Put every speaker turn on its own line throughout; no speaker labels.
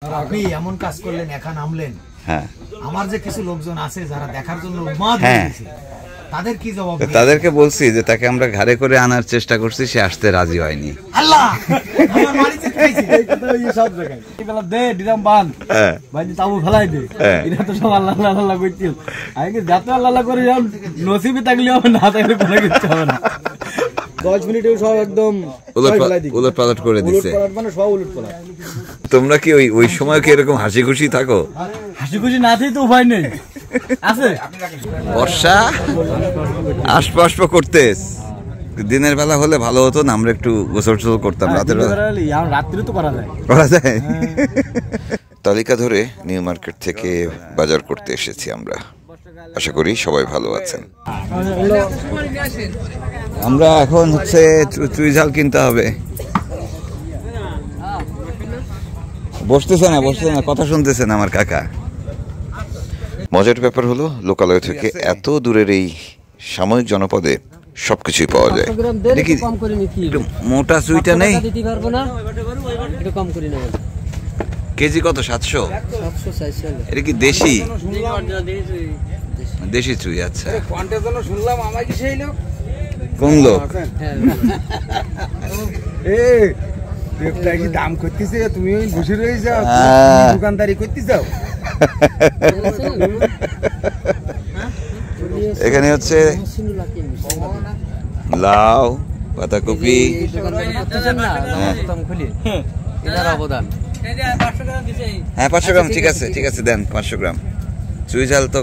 আপনি এমন কাজ করলেন, একা নামলেন।
হ্যাঁ,
আমার যে কিছু লোকজন আছে যারা দেখার জন্য উন্মাদ হয়ে গেছে, তাদের কি জবাব?
তাদেরকে বলছি যে তাকে আমরা ঘাড়ে করে আনার চেষ্টা করছি, সে আসতে রাজি হয়নি।
আল্লাহ আমার মারিতে খাইছে
এই কথা ওই সব জায়গায় এগুলা দে ডিরাম বান ভাই তাবু ফেলাই দে, এটা তো সব আল্লাহ আল্লাহ আল্লাহ কইছিল। আগে যত আল্লাহ আল্লাহ করে যাও, নসিবে থাকলে হবে না থাকলে কোনো কিছু হবে না। 10 মিনিটেও সব একদম
উলট পালট করে দিচ্ছে।
মানে সব উলট পালট।
তোমরা কি ওই সময় কি এরকম হাসি খুশি থাকো?
হাসি খুশি না থাকলে তো উপায় নেই আছে।
বর্ষা আশপাশ করতে দিনের বেলা হলে ভালো হতো না, আমরা একটু গোসল টোসল করতাম। রাতের বেলা
রাত্রে তো করা
যায়। তালিকা ধরে নিউ মার্কেট থেকে বাজার করতে এসেছি আমরা। আশা করি সবাই ভালো আছেন। আমরা এখন হচ্ছে চুই ঝাল কিনতে হবে। বসতেছে না, কথা শুনতেছেন আমার কাকা। মজার ব্যাপার হলো, লোকালয় থেকে এত দূরের এই সাময়িক জনপদে সবকিছুই পাওয়া যায়। দেখি মোটা চুইটা নেই, কেজি কত? 700। এটা কি দেশি? দেশি চুই। আচ্ছা, কোন লোক?
দাম করতেছে, তুমি বসে রয়ে যাও, দোকানদারি করতে যাও।
এখানে হচ্ছে লাউ, পাতাকপি। হ্যাঁ 500 গ্রাম, ঠিক আছে দেন 500 গ্রাম। চুই ঝাল তো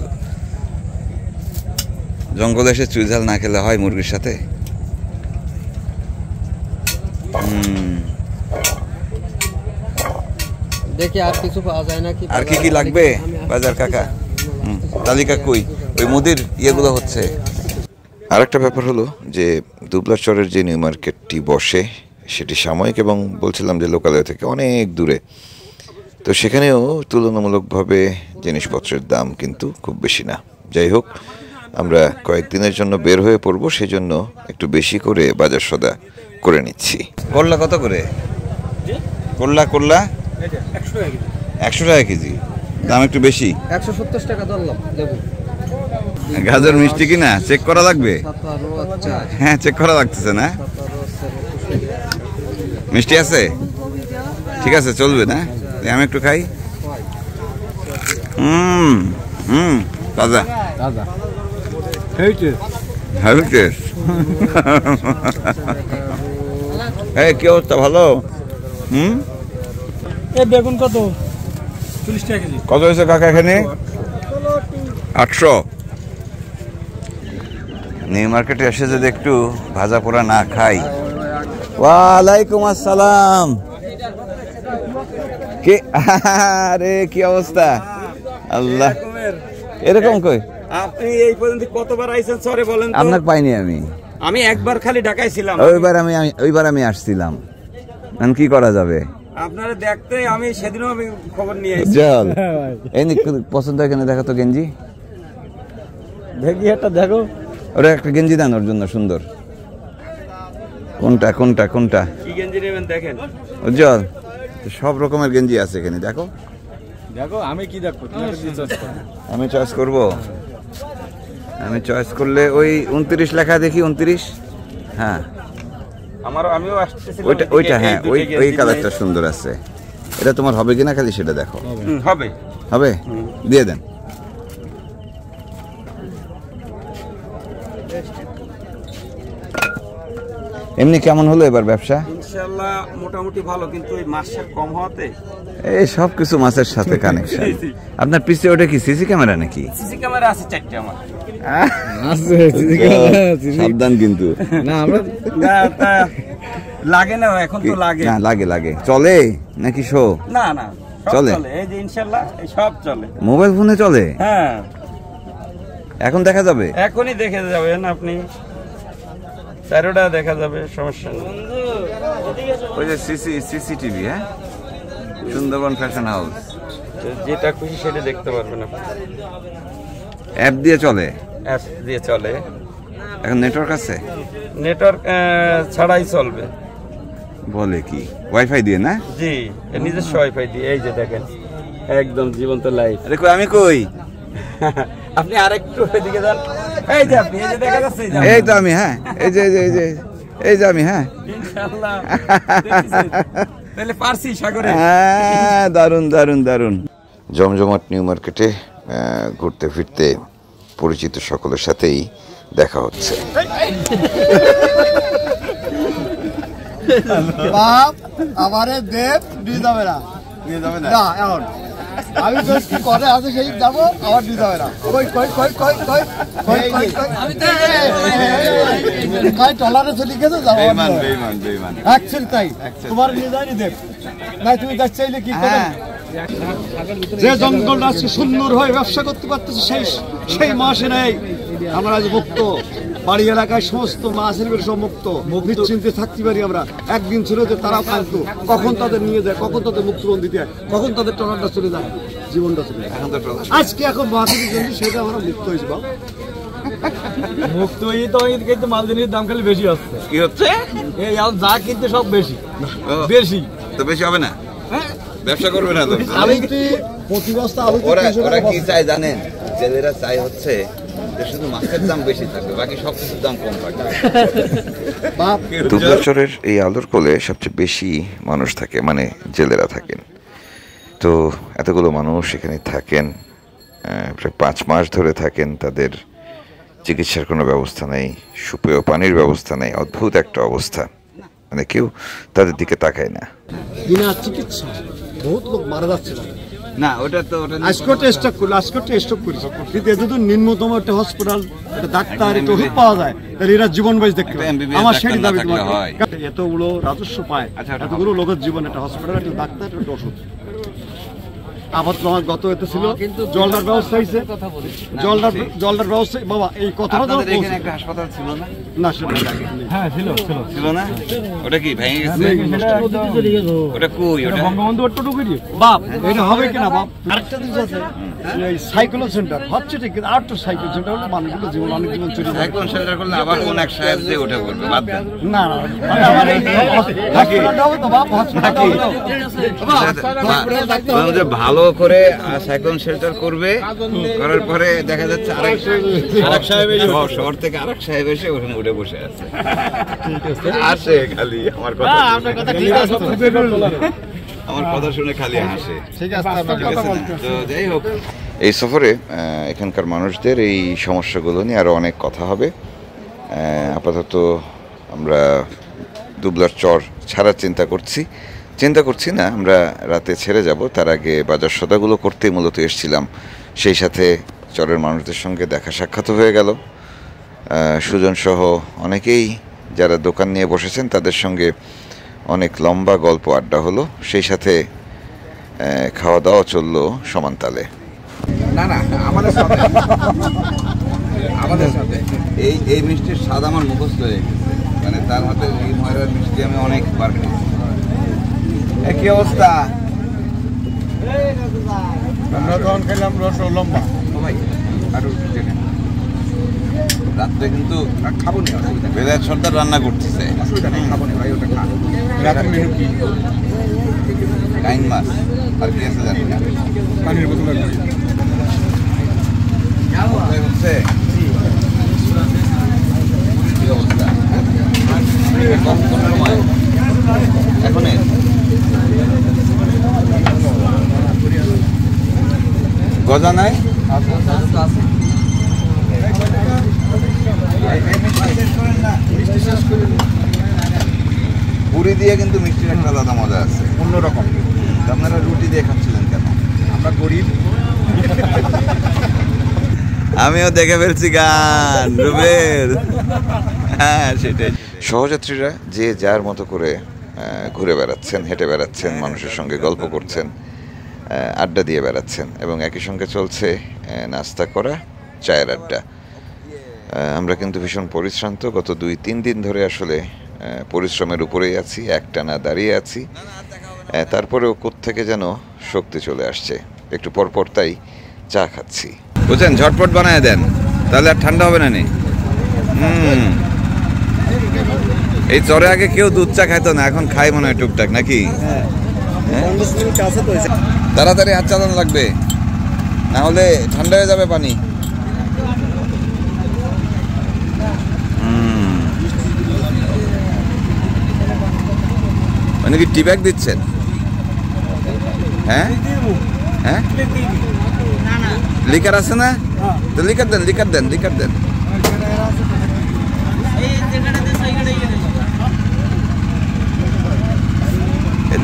জঙ্গলে এসে চুই ঝাল না খেলে হয় মুরগির সাথে।
দেখি আর কিছু পাওয়া যায় নাকি।
আর কি লাগবে বাজার কাকা? তালিকা কই? ওই মুদির ইয়েগুলো হচ্ছে। আরেকটা ব্যাপার হলো যে দুবলাচরের যে নিউ মার্কেটটি বসে সেটি সাময়িক এবং বলছিলাম যে লোকালয় থেকে অনেক দূরে। তো সেখানেও তুলনামূলকভাবে জিনিসপত্রের দাম কিন্তু খুব বেশি না। যাই হোক, আমরা কয়েকদিনের জন্য বের হয়ে পড়বো, সেজন্য একটু বেশি করে বাজার সদা করে নিচ্ছি। করলা কত করে? করলা 100 টাকা কেজি। দাম একটু বেশি।
170 টাকা ধরলাম।
গাজর মিষ্টি কিনা চেক করা লাগবে? হ্যাঁ, চেক করা লাগতেছে না? মিষ্টি আছে? ঠিক আছে, চলবে না? আমি একটু খাই। তাজা। কি অবস্থা? ভালো?
বেগুন কত? 40 টাকা কেজি।
কত হয়েছে কাকা এখানে? 800। নিউ মার্কেটে এসে যদি একটু ভাজা পোড়া না খাই। ওয়ালাইকুম আসসালাম। কি অবস্থা? আল্লাহ, এরকম কই?
আপনি এই পর্যন্ত কতবার আইছেন সরে বলেন তো?
আপনাকে পাইনি আমি
একবার খালি ঢাকায় ছিলাম।
ওইবার আমি আসছিলাম। কি করা যাবে?
আপনারা দেখতে আমি সেদিনও খবর নিয়ে এসেছি।
চল, এই পছন্দ এখানে দেখো তো গেঞ্জি।
দেখি একটা দেখো।
ওরা একটা গেঞ্জি দেন ওর জন্য, সুন্দর। কোনটা?
কি গেঞ্জি নেবেন দেখেন।
উজ্জ্বল, সব রকমের গেঞ্জি আছে এখানে, দেখো।
আমি কি দেখবো?
আমি চয়েস করব। আমি চয়েস করলে ওই 29 লেখা দেখি। 29। হ্যাঁ,
আমিও আসতেছি।
ওইটা হ্যাঁ, ওই কালারটা সুন্দর আছে। এটা তোমার হবে কিনা খালি সেটা দেখো। হবে, দিয়ে দেন। এমনি কেমন হলো এবার ব্যবসা?
ইনশাআল্লাহ মোটামুটি ভালো, কিন্তু এই মাছটা কম হওয়াতে
এই সব কিছু মাছের সাথে কানেকশন। আপনার পিছে ওটা কি সিসি ক্যামেরা নাকি?
সিসি ক্যামেরা আছে 4টা আমার
আছে। সিসি ক্যামেরা সাবধান কিন্তু।
না আমরা লাগে না এখন তো লাগে
না। লাগে চলে নাকি শো?
না
চলে।
এই যে ইনশাআল্লাহ এই সব চলে।
মোবাইল ফোনে চলে?
হ্যাঁ,
এখন দেখা যাবে?
এখনই দেখে যাবেন আপনি, 4টা দেখা যাবে, সমস্যা নেই।
ওই যে সিসিটিভি। হ্যাঁ, সুন্দরবন ফ্যাশন হাউস,
যেটা খুশি সেটা দেখতে পারবেন আপনি।
অ্যাপ দিয়ে চলে?
অ্যাপ দিয়ে চলে।
এখন নেটওয়ার্ক আছে?
নেটওয়ার্ক ছাড়াই চলবে।
বলে কি ওয়াইফাই দিয়ে না?
জি নিজস্ব ওয়াইফাই দিয়ে। এই যে দেখেন একদম জীবন্ত লাইভ।
আরে কই আমি কই?
আপনি আরেকটু এদিকে যান। এই যে আপনি, এই যে দেখা যাচ্ছে এই যে
এই তো আমি, হ্যাঁ এই যে এই যে আমি, হ্যাঁ
ইনশাআল্লাহ তাহলে পারছি সাগরে।
হ্যাঁ দারুণ দারুণ দারুণ। জমজমাট নিউ মার্কেটে ঘুরতে ফিরতে পরিচিত সকলের সাথেই দেখা হচ্ছে।
বাপ আমারে দেব দিয়ে যাবে না, না এখন আমি তো কি করে আছে সেই যাবো, আমার দিয়ে যাবে না। কই কই কই কই কই কই কই কই আমি তো কই টলারে চলে গেছে যাবো।
বেঈমান বেঈমান বেঈমান
অ্যাকচুয়ালি তাই তোমার নিয়ে যায়নি দেব নাই, তুমি যা চাইলে কি করে। যে জঙ্গলটা আজকে সুন্দর হয়ে ব্যবসা করতে পারতেছে সেই মাসে নেই। আমরা আজ মুক্ত, বাড়ি এলাকায় সমস্ত মাছের সব মুক্ত, নিশ্চিন্তে থাকতে পারি আমরা। একদিন ছিল যে তারা থাকতো, কখন তাদের নিয়ে যায়, কখন তাদের মুক্তবন দিতে হয়, কখন তাদের টলারটা চলে যায়, জীবনটা চলে যায়। আজকে এখন মাছের জন্য সেটা আমরা মুক্ত হয়েছি। বাবা মুক্ত হয়ে তো কিন্তু মাল জিনিসের দাম খালি বেশি হচ্ছে।
কি হচ্ছে?
এই যা কিনতে সব বেশি বেশি
তো বেশি হবে না, ব্যবসা করবে না তো।
আমি প্রতি বস্তা আলু
ওরা কি চাই জানেন? জেলেরা চাই হচ্ছে যে শুধু মাছের দাম বেশি থাকবে, বাকি সব কিছুর দাম কম থাকবে। দুবলাচরের এই আলোর কোলে সবচেয়ে বেশি মানুষ থাকে, মানে জেলেরা থাকেন। তো এতগুলো মানুষ এখানে থাকেন, প্রায় 5 মাস ধরে থাকেন। তাদের চিকিৎসার কোনো ব্যবস্থা নেই, সুপেয় পানির ব্যবস্থা নেই। অদ্ভুত একটা অবস্থা, মানে কেউ তাদের দিকে তাকায় না।
বিনা চিকিৎসা বহুত লোক মারা যাচ্ছে
না ওটা তো
আজকে স্টক করলো, আজকে স্টক করেছে। কিন্তু যদি নিম্নতম একটা হসপিটাল, একটা ডাক্তার, একটা ওষুধ পাওয়া যায়, তাহলে এরা জীবন বেঁচে দেখতে পারে। আমার সেই দাবি তোমাকে, এতগুলো রাজস্ব পায়, এতগুলো লোকের জীবন, একটা হসপিটাল, একটা ডাক্তার, একটা ওষুধ। আবার তোমার গত এতে ছিল জলদার ব্যবস্থা হয়েছে, জলদার ব্যবস্থা। বাবা এই কথাটা
একটা হাসপাতাল ছিল না?
না হ্যাঁ ছিল ছিল
ছিল না? ওটা কি ভেঙে গেছে? ওটা কই? ওটা
বঙ্গবন্ধু বাপ এটা হবে কিনা বাপ? আরেকটা জিনিস আছে, এই সাইকেল সেন্টার হচ্ছে ঠিক, কিন্তু আরেকটা সাইকেল সেন্টার হলে মানুষগুলো জীবন, অনেক জীবন চলে যায়।
সাইকেল সেন্টার করলে আবার কোন এক সাহেব দিয়ে ওঠে পড়বে, বাদ দেন।
না না আমার এই হসপিটাল হবে তো বাপ, হসপিটাল হবে তো
ভালো করে সাইক্লোন শেল্টার করবে, করার পরে দেখা যাচ্ছে আরেক সাহেব শহর থেকে আরেক সাহেব এসে ওখানে উঠে বসে আছে। আসে খালি আমার কথা, আমার কথা শুনে খালি হাসে। তো যাই হোক, এই সফরে এখানকার মানুষদের এই সমস্যাগুলো নিয়ে আরো অনেক কথা হবে। আপাতত আমরা দুবলার চর ছাড়ার চিন্তা করছি না, আমরা রাতে ছেড়ে যাব। তার আগে বাজার সদাগুলো করতেই মূলত এসেছিলাম। সেই সাথে চরের মানুষদের সঙ্গে দেখা সাক্ষাৎ হয়ে গেল। সুজন সহ অনেকেই যারা দোকান নিয়ে বসেছেন তাদের সঙ্গে অনেক লম্বা গল্প আড্ডা হলো। সেই সাথে খাওয়া দাওয়া চললো সমান তালে। না আমাদের সাথে এই মিষ্টির স্বাদ আমার মুখস্থ হয়ে গেছে, মানে তার হাতে এই ময়রার মিষ্টি আমি অনেকবার খেয়েছি। কি অবস্থা?
আমরা তখন খেলাম রস লম্বা
রাত্রে, কিন্তু খাবো নি, বেলায়েত সর্দার রান্না করতেছে, অসুবিধা নেই, খাবো নি ভাই, ওটা খা। রাতের মেনু কি? কাইন মাছ আর কি আছে জানি না, পানির বোতল হচ্ছে। কি অবস্থা এখন? গজা নাই? পুরি দিয়ে কিন্তু মিষ্টির একটা আলাদা মজা আছে, অন্যরকম। আপনারা রুটি দিয়ে খাচ্ছিলেন কেন? আমরা গরিব। আমিও দেখে ফেলছি গান রুবেল। হ্যাঁ সেটাই। সহযাত্রীরা যে যার মতো করে ঘুরে বেড়াচ্ছেন, হেঁটে বেড়াচ্ছেন, মানুষের সঙ্গে গল্প করছেন, আড্ডা দিয়ে বেড়াচ্ছেন, এবং একই সঙ্গে চলছে নাস্তা করা, চায়ের আড্ডা। আমরা কিন্তু ভীষণ পরিশ্রান্ত। গত 2-3 দিন ধরে আসলে পরিশ্রমের উপরেই আছি, একটানা দাঁড়িয়ে আছি। তারপরেও কোত্থেকে যেন শক্তি চলে আসছে। একটু পরপর তাই চা খাচ্ছি। বুঝছেন, ঝটপট বানায় দেন, তাহলে আর ঠান্ডা হবে না। এই চরে আগে কেউ দুধ চা খাইতো না, এখন খাই মনে হয় টুকটাক নাকি? তাড়াতাড়ি হাত চালানো লাগবে, না হলে ঠান্ডা হয়ে যাবে পানি। মানে কি টি ব্যাগ দিচ্ছেন? হ্যাঁ হ্যাঁ, লিকার আছে না? তো লিকার দেন, লিকার দেন, লিকার দেন।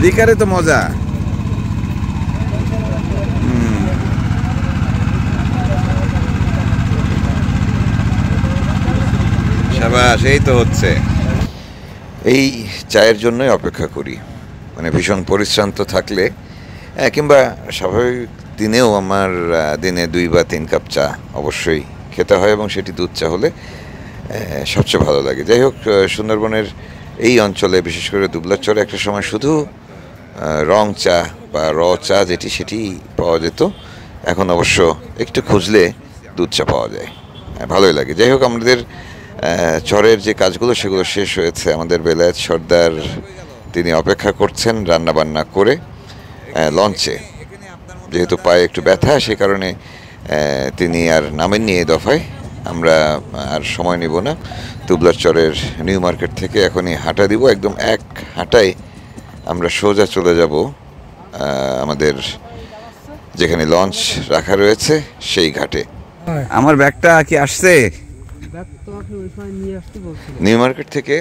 লিকারে তো মজা। শাবাশ, এই তো হচ্ছে। এই চায়ের জন্যই অপেক্ষা করি, মানে ভীষণ পরিশ্রান্ত থাকলে কিংবা স্বাভাবিক দিনেও আমার দিনে 2 বা 3 কাপ চা অবশ্যই খেতে হয়, এবং সেটি দুধ চা হলে সবচেয়ে ভালো লাগে। যাই হোক, সুন্দরবনের এই অঞ্চলে বিশেষ করে দুবলার চরে একটা সময় শুধু রং চা বা র চা যেটি সেটি পাওয়া যেত, এখন অবশ্য একটু খুঁজলে দুধ চা পাওয়া যায়, ভালোই লাগে। যাই হোক, আমাদের চরের যে কাজগুলো সেগুলো শেষ হয়েছে। আমাদের বেলায়েত সর্দার তিনি অপেক্ষা করছেন রান্না বান্না করে লঞ্চে। যেহেতু পায়ে একটু ব্যথা, সে কারণে তিনি আর নামেননি এই দফায়। আমরা আর সময় নিব না, দুবলার চরের নিউ মার্কেট থেকে এখনই হাঁটা দিব। একদম এক হাঁটায় আমরা সোজা চলে যাব আমাদের যেখানে লঞ্চ রাখা রয়েছে সেই ঘাটে। আমার ব্যাগটা কি আসছে? নিউ মার্কেট থেকে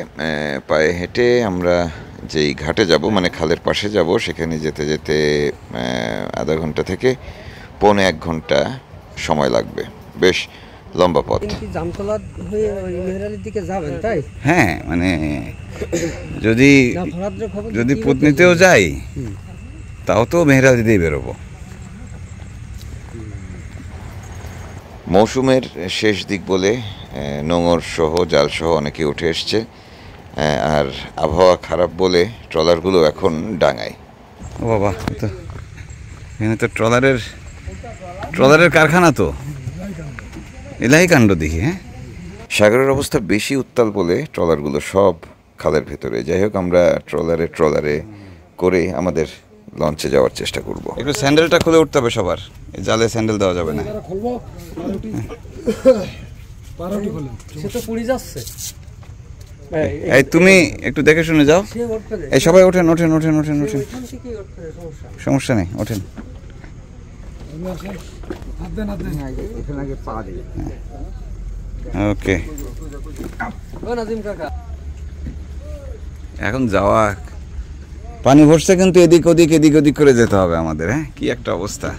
পায়ে হেঁটে আমরা যেই ঘাটে যাব, মানে খালের পাশে যাব, সেখানে যেতে যেতে আধা ঘন্টা থেকে 1.25 ঘন্টা সময় লাগবে। বেশ লম্বা পথ।
জামতলা হয়ে মেহেরালির দিকে যাবেন তাই?
হ্যাঁ, মানে যদি পুতনিতেও যাই তাও তো মেহেরালি দিয়ে বেরোবো। মৌসুমের শেষ দিক বলে নোঙর সহ জাল সহ অনেকে উঠে এসছে, আর আবহাওয়া খারাপ বলে ট্রলারগুলো এখন ডাঙায়। ও বাবা, তো এখানে তো ট্রলারের কারখানা, তো এলাই কাণ্ড দেখি। হ্যাঁ, সাগরের অবস্থা বেশি উত্তাল বলে ট্রলারগুলো সব খালের ভেতরে। যাই হোক, আমরা ট্রলারে করে আমাদের লঞ্চে যাওয়ার চেষ্টা করব। একটু স্যান্ডেলটা খুলে উঠতে হবে সবার, এই জালে স্যান্ডেল দেওয়া যাবে না। এই তুমি একটু দেখে শুনে যাও। এই সবাই ওঠেন, সমস্যা নেই, ওঠেন। ওকে, এখন যাওয়া। পানি ভরছে কিন্তু এদিক ওদিক করে যেতে হবে আমাদের। হ্যাঁ, কি একটা অবস্থা।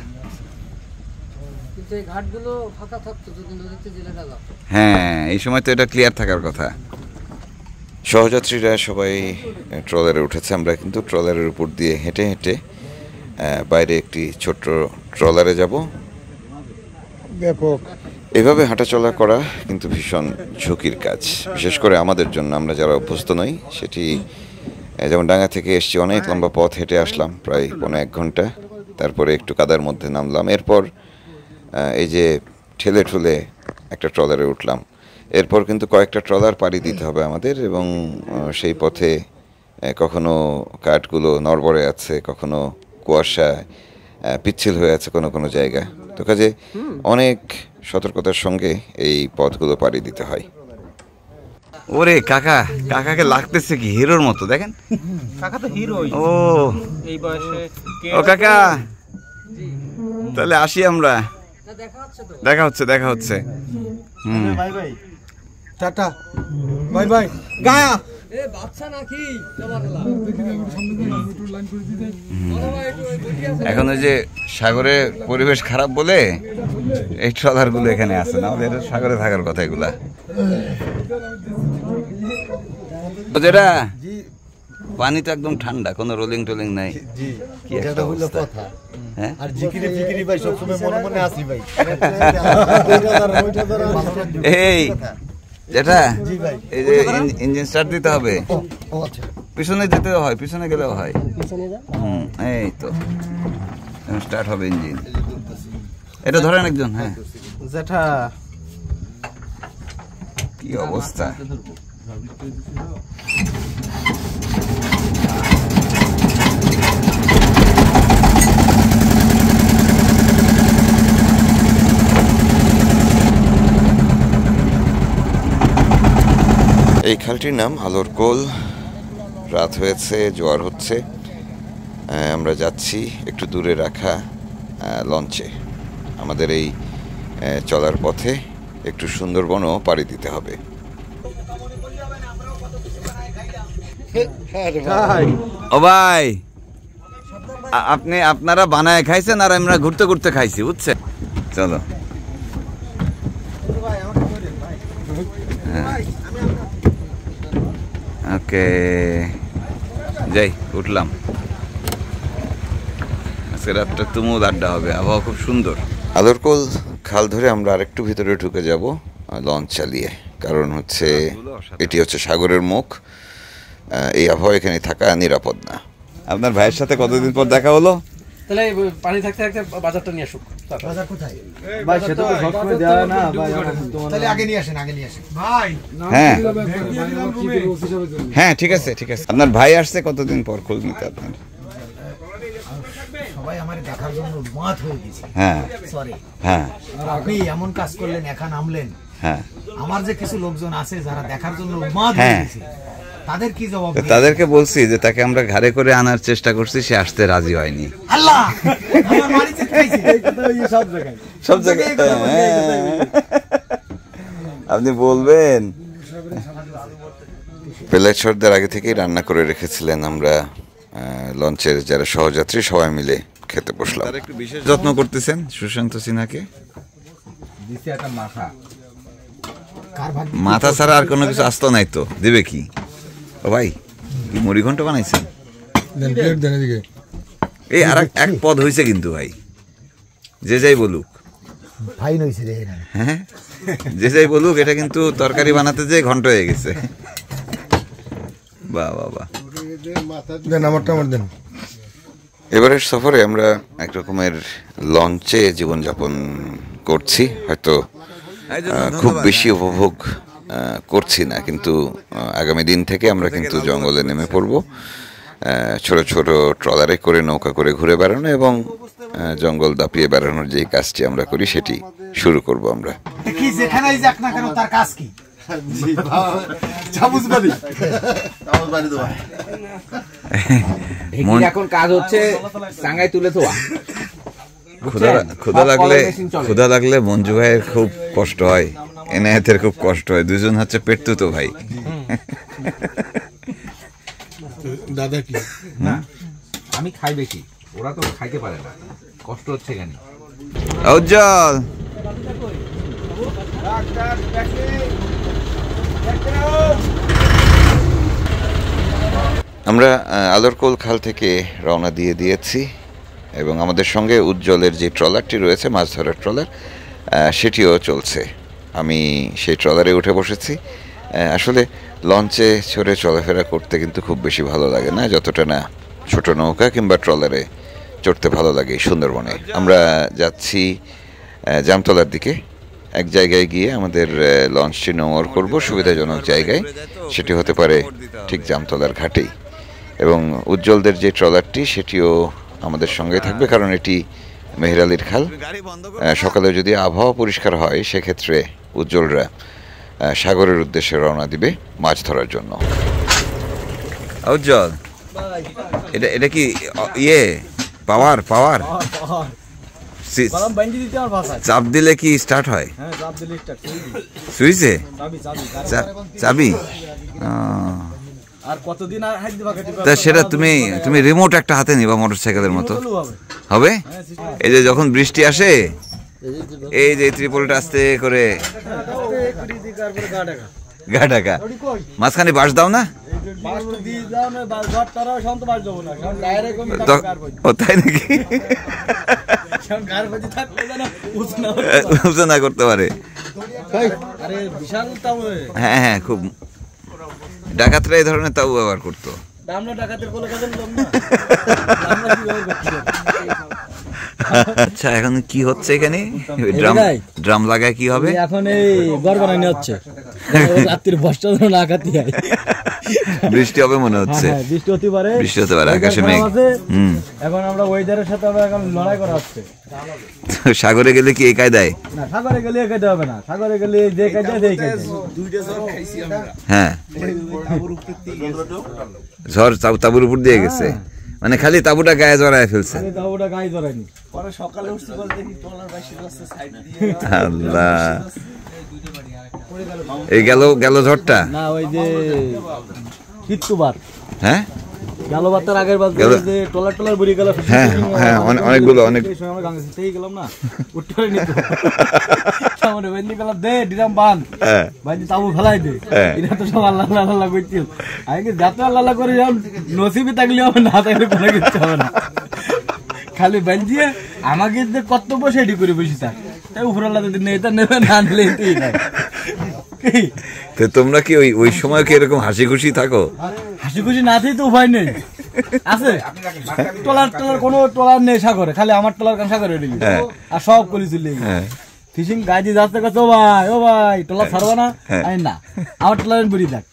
হ্যাঁ, এই সময় তো এটা ক্লিয়ার থাকার কথা। সহযাত্রীরা সবাই ট্রলারে উঠেছে, আমরা কিন্তু ট্রলারের উপর দিয়ে হেঁটে হেঁটে বাইরে একটি ছোট্ট ট্রলারে যাব। এভাবে হাঁটাচলা করা কিন্তু ভীষণ ঝুঁকির কাজ, বিশেষ করে আমাদের জন্য, আমরা যারা অভ্যস্ত নই। সেটি যেমন ডাঙ্গা থেকে এসছি, অনেক লম্বা পথ হেঁটে আসলাম, প্রায় 1.25 ঘন্টা। তারপরে একটু কাদার মধ্যে নামলাম, এরপর এই যে ঠেলে একটা ট্রলারে উঠলাম। এরপর কিন্তু কয়েকটা ট্রলার পাড়ি দিতে হবে আমাদের, এবং সেই পথে কখনো কাঠগুলো নড়বড়ে আছে, কখনো কুয়াশা পিচ্ছিল হয়ে আছে কোনো জায়গা। তো কাজে অনেক সতর্কতার সঙ্গে এই পথগুলো পাড়ি দিতে হয়। ওরে কাকাকে লাগতেছে কি হিরোর মতো, দেখেন।
কাকা তো হিরো।
ও
এই বয়সে
ও কাকা, তাহলে আসি আমরা। দেখা হচ্ছে।
বাই টাটা, বাই গায়া।
এখন ওই যে সাগরে পরিবেশ খারাপ বলে এই ট্রলারগুলো এখানে আছে, না হলে সাগরে থাকার কথা এগুলা। যেটা পানি তো একদম ঠান্ডা, কোনো রোলিং টোলিং নাই। কি একটা অবস্থা। হ্যাঁ,
আর জিকিরি ফিকিরি ভাই সব সময় মনে আসি ভাই।
এই যেটা এই যে ইঞ্জিন স্টার্ট দিতে হবে, পিছনে যেতেও হয়, পিছনে গেলেও হয়। এই তো স্টার্ট হবে ইঞ্জিন। এটা ধরেন একজন। হ্যাঁ,
যেটা
কি অবস্থা। এই খালটির নাম আলোর কোল। রাত হয়েছে, জোয়ার হচ্ছে। আমরা যাচ্ছি একটু দূরে রাখা লঞ্চে। আমাদের এই চলার পথে একটু সুন্দরবনও পাড়ি দিতে হবে।
ও ভাই, আপনারা বানায় খাইছেন আর আমরা ঘুরতে ঘুরতে খাইছি, বুঝছেন? চলো ওকে, যাই, উঠলাম। আজকে রাতটা তুমুল আড্ডা হবে, আবহাওয়া খুব সুন্দর।
আলোরকোল খাল ধরে আমরা আরেকটু ভিতরে ঢুকে যাব লঞ্চ চালিয়ে, কারণ হচ্ছে এটি হচ্ছে সাগরের মুখ। এই আবহাওয়া এখানে থাকা নিরাপদ না।
আপনার ভাইয়ের সাথে কতদিন পর দেখা হলো?
তাহলে পানি থাকতে থাকতে বাজারটা নিয়ে আসুক।
বাজার কোথায়
ভাই সেটা তো সবসময় দেওয়া না ভাই,
তাহলে আগে নিয়ে আসেন ভাই।
হ্যাঁ হ্যাঁ, ঠিক আছে ঠিক আছে। আপনার ভাই আসছে কতদিন পর খোঁজ নিতে আপনার?
সবাই আমার দেখার জন্য উন্মাদ হয়ে গেছে।
হ্যাঁ
সরি,
হ্যাঁ
আপনি এমন কাজ করলেন, একা নামলেন।
হ্যাঁ,
আমার যে কিছু লোকজন আছে যারা দেখার জন্য উন্মাদ হয়ে
হ্যাঁ।
গেছে, তাদের কি জবাব দিই?
তাদেরকে বলছি যে তাকে আমরা ঘাড়ে করে আনার চেষ্টা করছি, সে আসতে রাজি হয়নি।
আল্লাহ, আমার বাড়ি চিৎকাইছে।
সব জায়গায়
সব জায়গায় আপনি বলবেন।
পেলেশ্বরদের আগে থেকেই রান্না করে রেখেছিলেন। আমরা লঞ্চের যারা সহযাত্রী সবাই মিলে খেতে বসলাম।
তার একটু বিশেষ যত্ন করতেছেন সুশান্ত সিনহাকে।
দিছে একটা মাথা।
কার ভাগ্য?
মাথা ছাড়া আর কোনো কিছু আস্ত নাই তো, দেবে কি? ও ভাই, কি মুড়ি ঘন্ট বানাইছেন? এই আর এক পদ হয়েছে কিন্তু ভাই, যে যাই বলুক।
ফাইন হইছে রে।
হ্যাঁ, যে যাই বলুক, এটা কিন্তু তরকারি বানাতে যে ঘন্ট হয়ে গেছে। বাহ বাহ বাহ।
এবারের সফরে আমরা একরকমের লঞ্চে জীবনযাপন করছি। হয়তো খুব বেশি উপভোগ করছি না, কিন্তু আগামী দিন থেকে আমরা কিন্তু জঙ্গলে নেমে পড়ব। ছোট ছোট ট্রলারে করে, নৌকা করে ঘুরে বেড়ানো এবং জঙ্গল দাপিয়ে বেড়ানোর যে কাজটি আমরা করি সেটি শুরু করব আমরা।
কি যেখানেই যাক না কেন, তার কাজ কি?
এখন কাজ হচ্ছে টাঙ্গাই তুলে তোয়া। ক্ষুধা লাগলে মঞ্জু ভাইয়ের খুব কষ্ট হয়, এনায়েতের খুব কষ্ট হয়। দুজন হচ্ছে পেট্টু তো ভাই।
দাদা কি
না,
আমি খাই বেশি, ওরা তো খাইতে পারে না, কষ্ট হচ্ছে কেন?
উজ্জ্বল,
আমরা আলোরকোল খাল থেকে রওনা দিয়েছি এবং আমাদের সঙ্গে উজ্জ্বলের যে ট্রলারটি রয়েছে, মাছ ধরার ট্রলার, সেটিও চলছে। আমি সেই ট্রলারে উঠে বসেছি। আসলে লঞ্চে চড়ে চলাফেরা করতে কিন্তু খুব বেশি ভালো লাগে না, যতটা না ছোট নৌকা কিংবা ট্রলারে চড়তে ভালো লাগে সুন্দরবনে। আমরা যাচ্ছি জামতলার দিকে। এক জায়গায় গিয়ে আমাদের লঞ্চটি নোঙর করব সুবিধাজনক জায়গায়, সেটি হতে পারে ঠিক জামতলার ঘাটেই। এবং উজ্জ্বলদের যে ট্রলারটি সেটিও আমাদের সঙ্গে থাকবে, কারণ এটি মেহেরালির খাল। সকালে যদি আবহাওয়া পরিষ্কার হয় সেক্ষেত্রে উজ্জ্বলরা সাগরের উদ্দেশ্যে রওনা দিবে মাছ ধরার জন্য।
উজ্জ্বল, এটা কি ইয়ে পাওয়ার পাওয়ার চাপ দিলে কি স্টার্ট হয়? সুইচে চাবি?
আর কতদিন আর হাত দিবা কেটে?
তা সেটা তুমি রিমোট একটা হাতে নিবা মোটরসাইকেলের মতো হবে। এই যে যখন বৃষ্টি আসে, এই যে ত্রিপলটা আস্তে করে গা ঢাকা, মাঝখানে বাঁশ দাও না? ও তাই নাকি? না করতে পারে। হ্যাঁ হ্যাঁ, খুব ডাকাতরা এই ধরনের তাও ব্যবহার করতো। আচ্ছা, এখন কি হচ্ছে এখানে? ড্রাম লাগায় কি হবে?
এখন এই ঘর বানানো হচ্ছে। রাত্রির বর্ষা না কাটি যায়।
বৃষ্টি হবে মনে হচ্ছে,
বৃষ্টি হতে পারে,
বৃষ্টি হতে পারে, আকাশে মেঘ।
এখন আমরা ওয়েদারের সাথে এখন লড়াই করা হচ্ছে।
সাগরে গেলে কি এই কায়দায়?
না, সাগরে গেলে এই কায়দা হবে না, সাগরে গেলে যে কায়দা সেই কায়দা।
হ্যাঁ, ঝড় তাবুর উপর দিয়ে গেছে, মানে খালি তাবুটা গায়ে জড়ায় ফেলছে।
তাবুটা গায়ে জড়ায়নি।
আল্লাহ, এই গেল ঝড়টা।
না, ওই যে শীতবার,
হ্যাঁ
গেল বাতার আগের বার যে টলার বুড়ি গেল।
হ্যাঁ হ্যাঁ, অনেকগুলো অনেক
আমরা গাঙ্গে সেই গেলাম না, উঠতে পারিনি তো। সামনে বেঁধে গেলাম, দে ডিরাম বান বাইরে তাবু ফেলাই দে। এটা তো সব আল্লাহ আল্লাহ করছিল। আমি যাতে আল্লাহ করে যাও, নসিবে থাকলে হবে, না থাকলে কোনো কিছু হবে না। খালি বাঞ্জিয়ে আমাকে যে কর্তব্য সেটি করে বসে থাক, তাই উপর আল্লাহ যদি নেতা নেবে, না নিলে
তো তোমরা কি ওই সময় কি এরকম হাসি খুশি থাকো?
হাসি খুশি না থেকে তো উপায় নেই। আছে টলার কোনো টলার নেই সাগরে, খালি আমার টলার কান সাগরে দিলি আর সব কলি চলে ফিশিং গাড়ি যাচ্ছে, ও ভাই টলার ছাড়বো না। আমি না, আমার টলার বুড়ি থাক,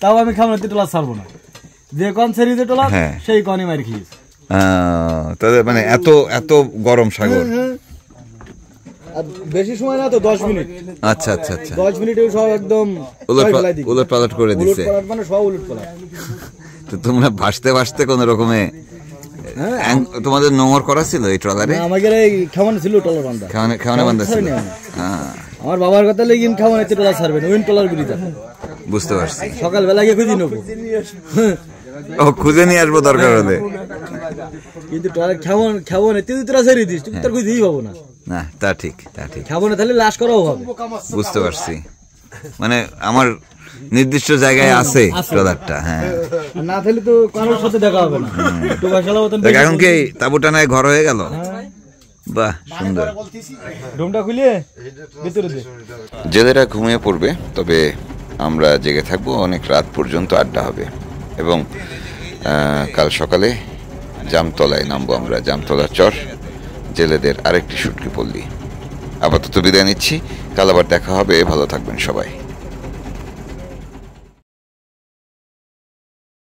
তাও আমি খামড়াতে টলার ছাড়বো না। যে কন সেরিতে টলার সেই কনই মারি খেয়েছি।
তাহলে মানে এত গরম সাগর।
বেশি সময় না তো, 10 মিনিট।
আচ্ছা আচ্ছা আচ্ছা,
10 মিনিটে সব একদম
উলট পালট করে দিচ্ছে।
মানে সব উলট পালট।
তো তোমরা ভাসতে ভাসতে কোন রকমে, তোমাদের নোংর করা ছিল এই ট্রলারে?
আমাদের এই খাওয়ানো ছিল টলার বান্ধা,
খাওয়ানো বান্ধা ছিল।
আমার বাবার কথা লেগে খাওয়ানো টলার ছাড়বেন, ওই টলার গুলি যাবে।
বুঝতে পারছি,
সকালবেলা গিয়ে খুঁজে নেবো।
ও খুঁজে নিয়ে আসবো দরকার হলে,
কিন্তু টলার খাওয়ানো তুই তোরা ছেড়ে দিস, তুমি তোর খুঁজেই পাবো না।
না, তা ঠিক, তা ঠিক।
খাবো না তাহলে লাশ করাও হবে।
বুঝতে পারছি, মানে আমার নির্দিষ্ট জায়গায় আছে ট্রলারটা। হ্যাঁ,
না তাহলে তো কারোর সাথে দেখা হবে না।
এখন কি তাবুটা নাই ঘর হয়ে গেল? বাহ, সুন্দর।
রুমটা খুলে ভিতরে দে।
জেলেরা ঘুমিয়ে পড়বে, তবে আমরা জেগে থাকবো, অনেক রাত পর্যন্ত আড্ডা হবে এবং কাল সকালে জামতলায় নামবো আমরা, জামতলা চর, জেলেদের আরেকটি শুটকি পল্লী। আপাতত বিদায় নিচ্ছি, কাল আবার দেখা হবে, ভালো থাকবেন সবাই।